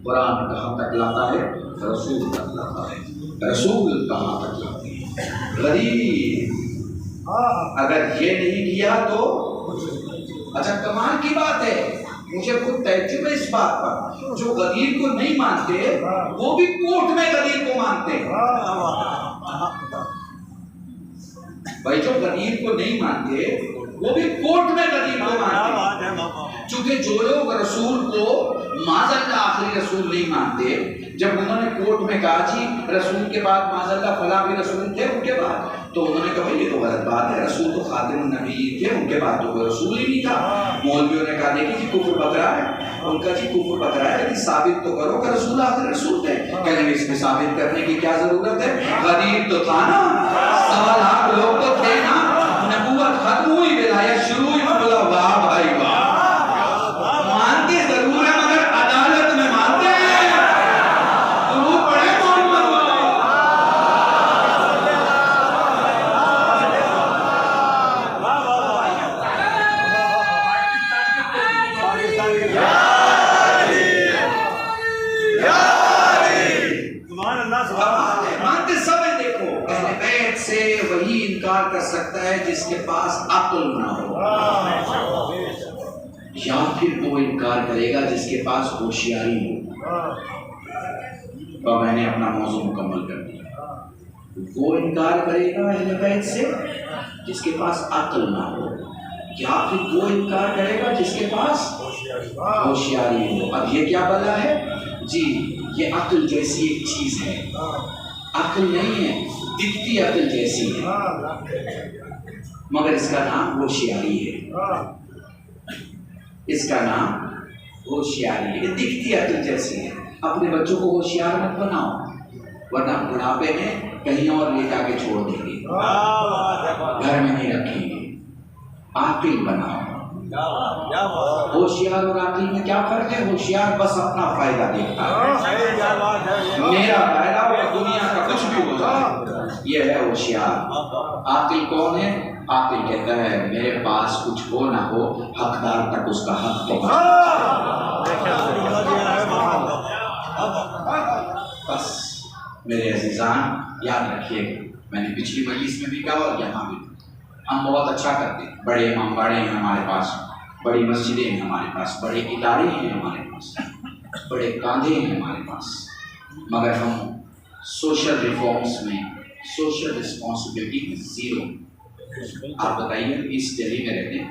कुरान कहाँ तक लाता है? रसूल तक लाता है। रसूल कहाँ तक लाती है? गरीब अगर ये नहीं किया तो अच्छा कमाल की बात है, मुझे खुद तैज्जुब है इस बात पर, जो गदीर को नहीं मानते वो भी कोर्ट में गदीर को मानते हैं। भाई जो गदीर को नहीं मानते वो भी कोर्ट में गदीर को मानते हैं। चूंकि जो लोग रसूल को माज़अल्लाह आखिरी रसूल नहीं मानते, जब उन्होंने कोर्ट में कहा जी रसूल के बाद माज़अल्लाह फला भी रसूल थे उनके बाद, तो उन्होंने कहा ये तो गलत बात है, रसूल तो खातिमुन नबी थे, उनके बाद तो कोई रसूल ही नहीं था। मौलवियों ने कहा देखिए जी कुफ्र बकरा है, उनका जी कुफ्र बकरा है, लेकिन साबित तो करो कि रसूल आखिर रसूल थे। कहने इसमें साबित करने की क्या जरूरत है? गरीब तो था ना, 1.25 लाख लोग तो थे ना, नबूवत खत्म हुई, विलायत शुरू हुई, बोला वाह भाई वाह। मानते जरूर है मगर अदालत में मानते हैं। दुरूद पढ़े मोहम्मद। मानते सब है। देखो अहले बैत से वही इनकार कर सकता है जिसके पास अक्ल ना हो, या फिर वो इनकार करेगा जिसके पास होशियारी हो। तो मैंने अपना मौजू मुकम्मल कर दिया। वो इनकार करेगा अहले बैत से जिसके पास अक्ल ना हो, या फिर वो इनकार करेगा जिसके पास होशियारी हो। अब ये क्या बला है जी? ये अक्ल जैसी एक चीज है, अक्ल नहीं है, दिखती अक्ल जैसी है, मगर इसका नाम होशियारी है। इसका नाम होशियारी है। ये दिखती अक्ल जैसी है। अपने बच्चों को होशियार मत बनाओ, वरना बुढ़ापे में कहीं और ले जाके छोड़ देंगे, घर में नहीं रखेंगे। आकिल बनाओ। होशियार और आकिल में क्या फर्क है? होशियार बस अपना फायदा देखता है, मेरा फायदा और दुनिया का कुछ भी हो जाए, ये है होशियार। आकिल कौन है? आकिल कहता है मेरे पास कुछ हो ना हो, हकदार तक उसका हक पहुंचे। बस मेरे अजीजान याद रखिएगा, मैंने पिछली मजलिस में भी कहा और यहाँ भी, हम बहुत अच्छा करते हैं। बड़े इमामबाड़े हैं हमारे पास, बड़ी मस्जिदें हैं हमारे पास, बड़े इदारे हैं हमारे पास, बड़े कांधे हैं हमारे पास, मगर हम सोशल रिफॉर्म्स में सोशल रिस्पॉन्सिबिलिटी जीरो। आप बताइए, ईस्ट दिल्ली में रहते हैं,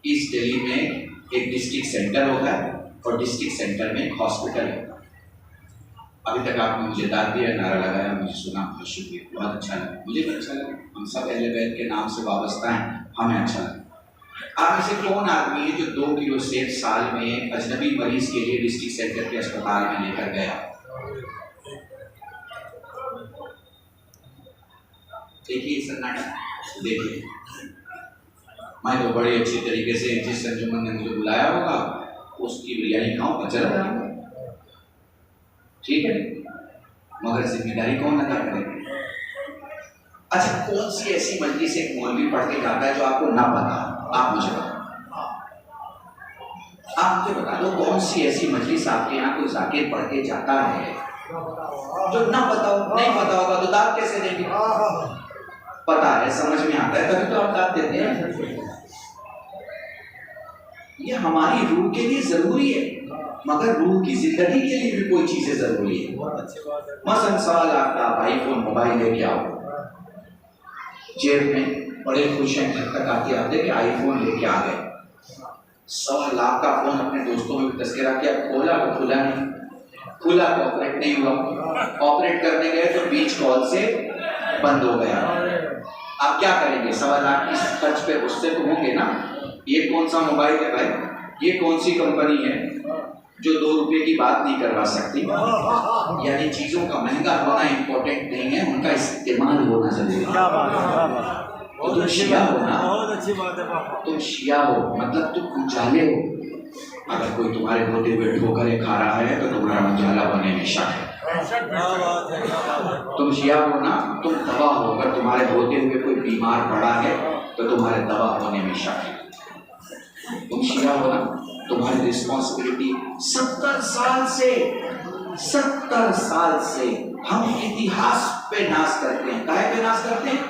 ईस्ट दिल्ली में एक डिस्ट्रिक्ट सेंटर होता है और डिस्ट्रिक्ट सेंटर में एक हॉस्पिटल होता है। अभी तक आपने मुझे दाद दिया, नारा लगाया, मुझे सुना, बहुत शुक्रिया, बहुत अच्छा लगा, मुझे भी अच्छा लगा। हम सब अहले बैत के नाम से वाबस्ता हैं, हमें अच्छा लगा। आप में से कौन आदमी है जो 2 किलो सेब साल में अजनबी मरीज के लिए डिस्ट्रिक्ट सेंटर के अस्पताल में लेकर गया? देखिए सन्नाटा, देखिए, मैं तो बड़ी अच्छी तरीके से जिस संजुमन ने मुझे बुलाया होगा उसकी बिरयानी खाऊं, बचल रहा, ठीक है, मगर जिम्मेदारी कौन अदा करेगा? अच्छा, कौन सी ऐसी मजलिस एक मौलवी पढ़ के जाता है जो आपको ना पता? आप मुझे बता दो, कौन सी ऐसी मजलिस आपके यहाँ कोई जाकिर पढ़ के जाता है जो ना पता हो? नहीं पता होगा तो दाद कैसे देंगे? पता है, समझ में आता है, तभी तो आप दाद देते हैं। ये हमारी रूह के लिए जरूरी है, मगर रूह की जिंदगी के लिए भी कोई चीजें जरूरी है। मसलन सवाल आपका, आप आईफोन मोबाइल लेके आओ, जेब में बड़े खुश हैं, घर तक आते आते कि आईफोन लेके आ गए। 100 लाख का फोन अपने दोस्तों में तस्करा किया, खोला तो खुला नहीं, खुला तो ऑपरेट नहीं हुआ, ऑपरेट करने गए तो बीच कॉल से बंद हो गया। आप क्या करेंगे? 1.25 लाख की खर्च पे गुस्से तो होंगे ना। ये कौन सा मोबाइल है भाई, ये कौन सी कंपनी है जो 2 रुपए की बात नहीं करवा सकती? यानी चीजों का महंगा होना इंपॉर्टेंट नहीं है, उनका इस्तेमाल होना जरूरी है। तो तुम शिया हो ना, बहुत अच्छी बात है पापा। तुम शिया हो मतलब तुम उजाले हो। अगर कोई तुम्हारे होते हुए ठोकरें खा रहा है तो तुम्हारा उजाला होने में शक है। तुम शिया हो ना, तुम दवा हो। अगर तुम्हारे होते हुए कोई बीमार पड़ा है तो तुम्हारे दवा होने में शक है। तुम शिया हो ना, तुम्हारी रिस्पॉन्सिबिलिटी 70 साल से हम इतिहास पे नाश करते हैं। काहे पे नाश करते हैं?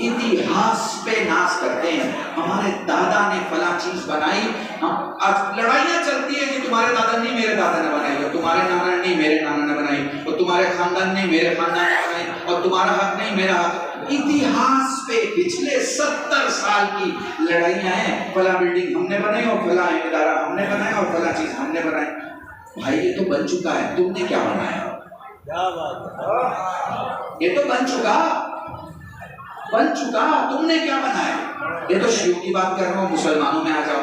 इतिहास पे नाश करते हैं। हमारे दादा ने फला चीज बनाई, हम आज लड़ाइयां चलती है कि तुम्हारे दादा ने मेरे दादा ने बनाई, और तुम्हारे नाना ने मेरे नाना ने बनाई, और तुम्हारे खानदान ने मेरे खानदान ने बनाई, और तुम्हारा हक नहीं मेरा हक। इतिहास पे पिछले 70 साल की लड़ाइयां हैं। फला बिल्डिंग हमने बनाई और फला इदारा हमने बनाया और फला चीज हमने बनाई। भाई ये तो बन चुका है, तुमने क्या बनाया? ये तो बन चुका, तुमने क्या बनाया? ये तो शियों की बात कर रहा हूँ, मुसलमानों में आ जाओ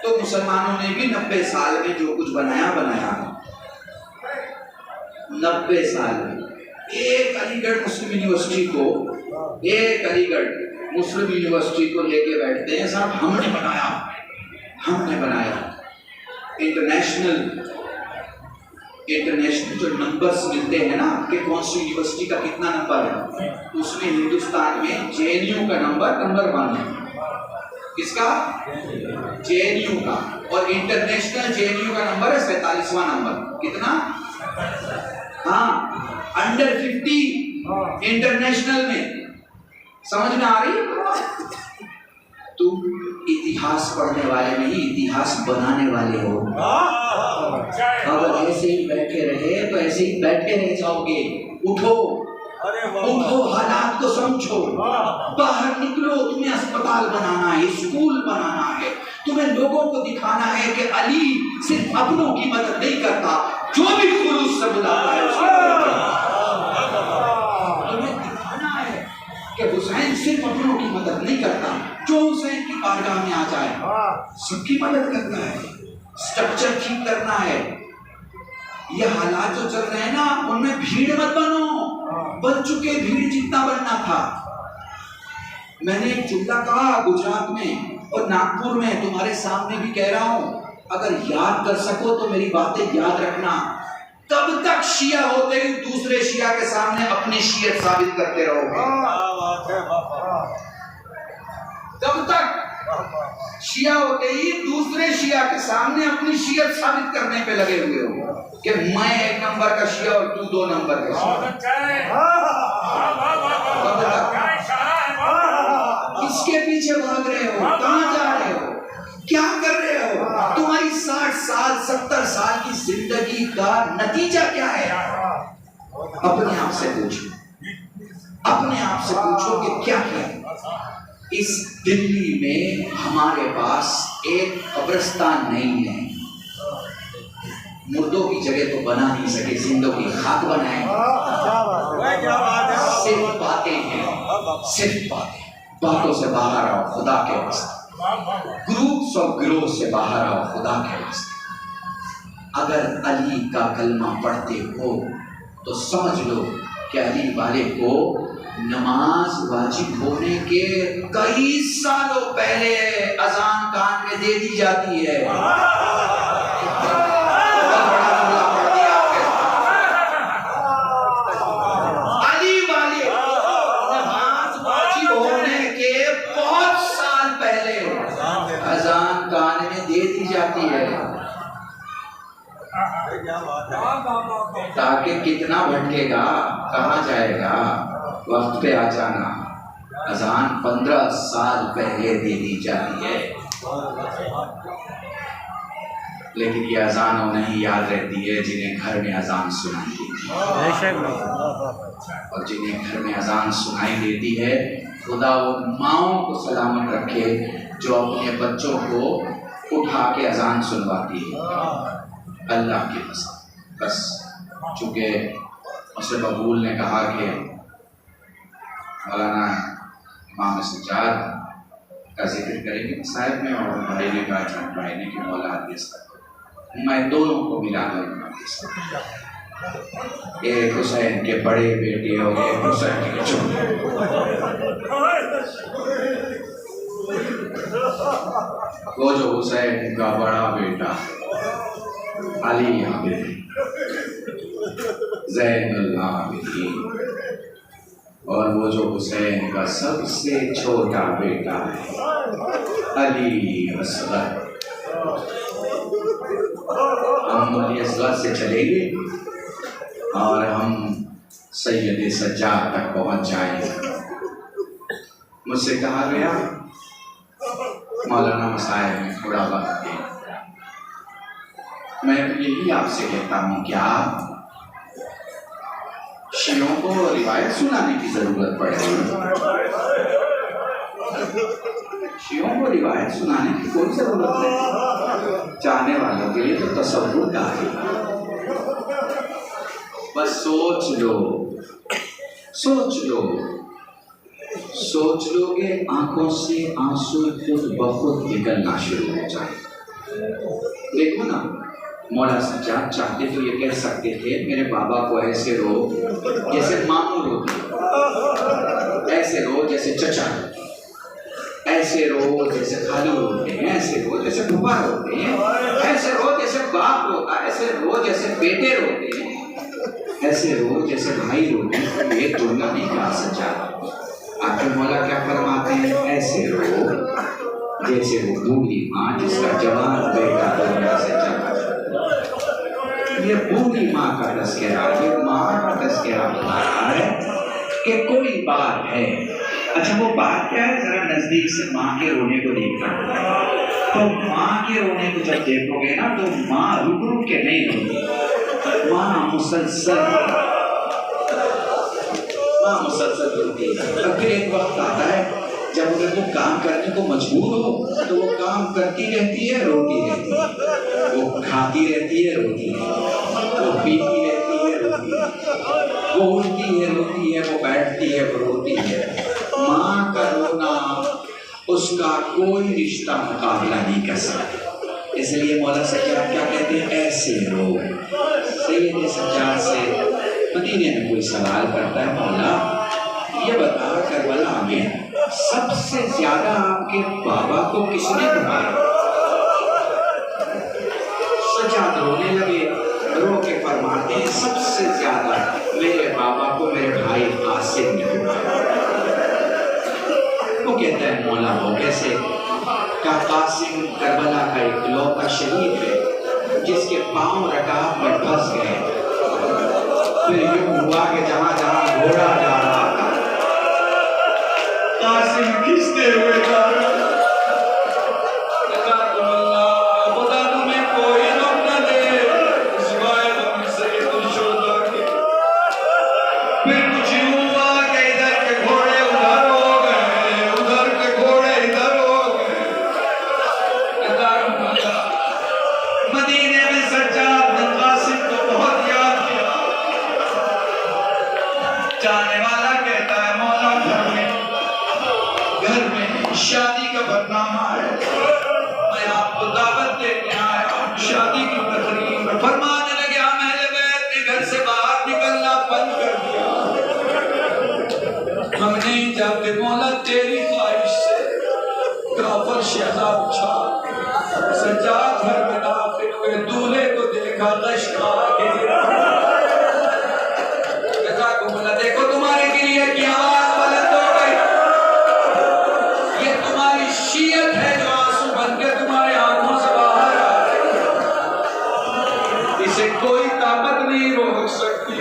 तो मुसलमानों ने भी 90 साल में जो कुछ बनाया 90 साल में। एक अलीगढ़ मुस्लिम यूनिवर्सिटी को लेके बैठते हैं, साहब हमने बनाया। इंटरनेशनल जो नंबर्स मिलते हैं ना कि कौन सी यूनिवर्सिटी का कितना नंबर है, उसमें हिंदुस्तान में जेएनयू का नंबर 1 है। किसका? जेएनयू का। और इंटरनेशनल जेएनयू का नंबर है 47वां नंबर। कितना? हाँ, अंडर 50 इंटरनेशनल में। समझ में आ रही? तुम इतिहास पढ़ने वाले नहीं, इतिहास बनाने वाले हो। अगर ऐसे ही बैठे रहे तो ऐसे ही बैठे रह जाओगे। उठो, हालात को समझो, बाहर निकलो। तुम्हें अस्पताल बनाना है, स्कूल बनाना है, तुम्हें लोगों को दिखाना है कि अली सिर्फ अपनों की मदद नहीं करता, जो भी खुलूस से बुलाता है उसकी मदद करता। तुम्हें दिखाना है कि हुसैन सिर्फ अपनों की मदद नहीं करता, जो हुसैन की बारगाह में आ जाए सबकी मदद करना है, स्ट्रक्चर ठीक करना है। ये हालात जो चल रहे हैं ना, उनमें भीड़ मत बनो। बन चुके भीड़ जितना बनना था। मैंने एक जुमला कहा गुजरात में और नागपुर में, तुम्हारे सामने भी कह रहा हूं, अगर याद कर सको तो मेरी बातें याद रखना। तब तक शिया होते ही दूसरे शिया के सामने अपनी शियत साबित करते रहोगे। तब तक शिया होते ही दूसरे शिया के सामने अपनी शियत साबित करने पे लगे हुए हो कि मैं 1 नंबर का शिया और तू 2 नंबर का शिया। किसके पीछे भाग रहे हो? कहां जा रहे हो? क्या कर रहे हो? तुम्हारी 60 साल 70 साल की जिंदगी का नतीजा क्या है? अपने आप से पूछो। अपने आप से पूछो कि क्या किया। इस दिल्ली में हमारे पास एक कब्रिस्तान नहीं है। मुर्दों की जगह तो बना नहीं सके, जिंदों की खाक बनाए। सिर्फ बातें हैं, सिर्फ बातें। बातों से बाहर आओ खुदा के वास्ते, ग्रुप्स और गिरोह से बाहर आओ खुदा के वास्ते। अगर अली का कलमा पढ़ते हो तो समझ लो कि अली वाले को नमाज वाजिब होने के कई सालों पहले अजान कान में दे दी जाती है। अली वाले नमाज वाजिब होने के बहुत साल पहले अजान कान में दे दी जाती है, ताकि कितना भटकेगा, कहाँ जाएगा, वक्त पे आ जाना। अजान 15 साल पहले दे दी जाती है, लेकिन ये अजान उन्हें याद रहती है जिन्हें घर में अजान सुनाई देती है। और जिन्हें घर में अजान सुनाई देती है, खुदा उन माओं को सलामत रखे जो अपने बच्चों को उठा के अजान सुनवाती है। अल्लाह की कसम। बस चूँकि मुझसे बबूल ने कहा कि मौलाना इमाम सज्जाद का जिक्र करेंगे साहब में, और भाई ने कहा चार भाई ने कि मौला हदीस का मैं दोनों को मिला दूँगा। एक हुसैन के बड़े बेटे और एक हुसैन के छोटे। वो जो हुसैन का बड़ा बेटा अली आबिद ज़ैनुल आबिदीन, और वो जो हुसैन का सबसे छोटा बेटा है अली असगर। हम अली असगर से चलेंगे और हम सैयद सज्जाद तक पहुंच जाएंगे। मुझसे कहा गया मौलाना मसाइल में थोड़ा वक्त है, मैं यही आपसे कहता हूँ कि आप शियों को रिवायत सुनाने की जरूरत पड़ेगी। शियों को रिवायत सुनाने की कोई जरूरत नहीं, चाहने वालों के लिए तो तसव्वुर काफी। बस सोच लो, सोच लो, सोच लोगे आंखों से आंसू खुद बखुद निकलना शुरू हो जाए। देखो ना, मौला सज्जाद चाहते तो ये कह सकते थे मेरे बाबा को ऐसे रो जैसे मामू रोते, ऐसे रो जैसे चचा, ऐसे रो जैसे खालू रोते हैं, ऐसे रो जैसे फूफा रोते हैं, ऐसे रो जैसे बाप रोता है, ऐसे रो जैसे बेटे रोते हैं, ऐसे रो जैसे भाई रोते हैं। ये तुलना नहीं कहा सज्जाद। आखिर मौला क्या फरमाते हैं, ऐसे रो जैसे वो बूढ़ी माँ जिसका जवान बेटा दुनिया से चला। ये बूढ़ी माँ का तस्करा, ये माँ का तस्करा बता रहा है कि कोई बात है। अच्छा वो बात क्या है, जरा नजदीक से माँ के रोने को देखना। तो माँ के रोने को जब देखोगे ना तो माँ रुक रुक के नहीं रोती, माँ मुसलसल रोती है। फिर एक वक्त आता है जब अगर वो काम करने को मजबूर हो तो वो काम करती रहती है, रोती रहती है, वो खाती रहती है, रोती है, वो पीती रहती है, रोती है, वो उठती है, रोती है, वो बैठती है, वो रोती है। माँ का रोना उसका कोई रिश्ता मुकाबला नहीं कर सकता। इसलिए मौला सज्जाद क्या कहते हैं, ऐसे रो। सैयद सज्जाद से मदीने में कोई सवाल करता है, मौला ये बता करबला में सबसे ज्यादा आपके बाबा को किसने मारा? सज्जाद रोने लगे, रो के फरमाते हैं सबसे ज्यादा मेरे बाबा को मेरे भाई कासिम ने मारा। वो कहता है मौला वो कैसे? का कासिम करबला का इकलौता शहीद है जिसके पांव रकाब में फंस गए। फिर यूं हुआ कि जहां जहां घोड़ा जा रहा था कासिम खींचते हुए जा रहा था। खुदा तुम्हें कोई रोक न दे सिवाय तुम सैयद शुहदा के। फिर कुछ यूं हुआ चाहने वाला कहता है मौला घर में शादी का बदनामा है, मैं आपको दावत देने आया हूं शादी की तकरीब। फरमाने लगे मेरे बैत ने घर से बाहर निकलना बंद कर दिया, हम नहीं जाते मौला तेरी ख्वाहिश से। काफर शहजाद उछा सज्जाद घर में दाखिल हुए, दूल्हे को देखा लश्का के देखो तुम्हारे गिरिए की आवाज बुलंद हो गई, ये तुम्हारी शीयत है जो आंसू बन के तुम्हारे आंखों से बाहर आ रही, इसे कोई ताकत नहीं रोक सकती।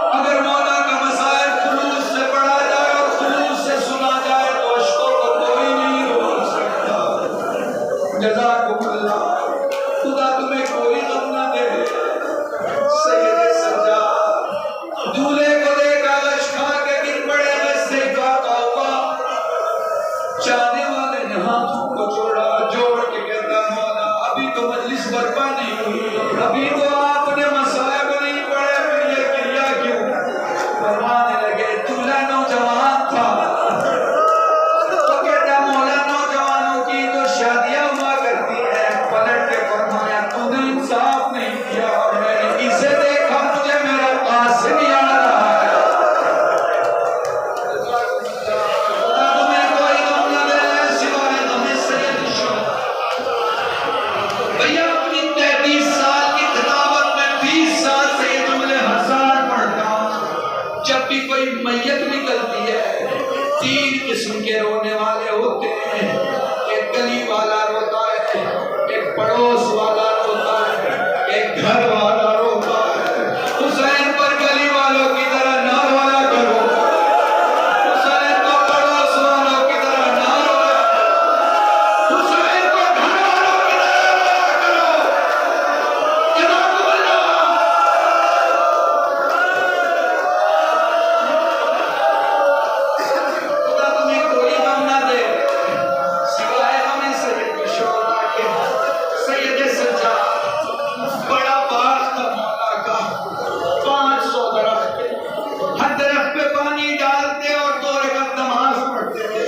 अगर मौला का मसाइल खुलूस से पढ़ा जाए और खुलूस से सुना जाए तो अश्कों को कोई नहीं रोक सकता। जज़ाकुमुल्लाह, खुदा तुम्हें कोई गम न दे। सैयद सज्जाद दूल्हे को देखा लश्का के गिर पड़े, से काका हुआ, चाहने वाले ने हाथों को जोड़ा, जोड़ के कहता मौला अभी तो मजलिस बर्पा नहीं हुई, अभी तो आपने मसाइब नहीं पढ़े, फिर ये क्रिया क्यों? फरमाने लगे दूल्हा नौजवान था, तो कहता मौला नौजवानों की तो शादियां हुआ करती है। पलट के फरमाया तूने इंसाफ नहीं किया, मैंने इसे देखा मुझे मेरा कासिम याद आ गया। खुदा तुम्हें कोई गम न दे सिवाय गमे सैयद शुहदा। भैया अपनी 33 साल की खिताबत में 20 साल से ये जुमले हजार पढ़ता हूं। जब भी कोई मैयत निकलती है 3 किस्म के रोने वाले होते हैं, एक गली वाला रोता है, एक पड़ोस वाला रोता है, एक घर वाला रोता है। हुसैन पर गली वालों की तरह ना रोया करो, हुसैन को पड़ोस वालों की तरह ना रोया, हुसैन को घर वालों की तरह रोया करो। जज़ाकुमुल्लाह। खुदा तुम्हें कोई गम ना दे सिवाय हमें सैयद शुहदा के। सैयद सज्जाद बड़ा बाग था मौला का, 500 दरख्त थे, हर दरख्त पे पानी डालते और 2 रकात नमाज पढ़ते थे।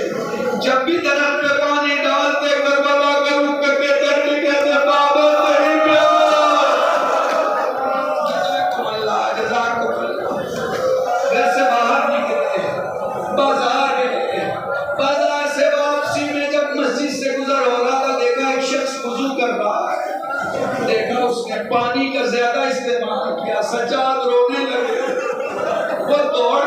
जब भी दरख्त पे पानी डालते करबला के रुक के कहते बाबा सही गया। जज़ाकुमुल्लाह, जज़ाकुमुल्लाह। घर से बाहर निकले, बाजार गए, बाजार से वापसी में जब मस्जिद से गुजर हो रहा था देखा एक शख्स वुजू कर रहा है, देखा उसने पानी का ज्यादा इस्तेमाल किया, सज्जाद रोने लगे। वो दौड़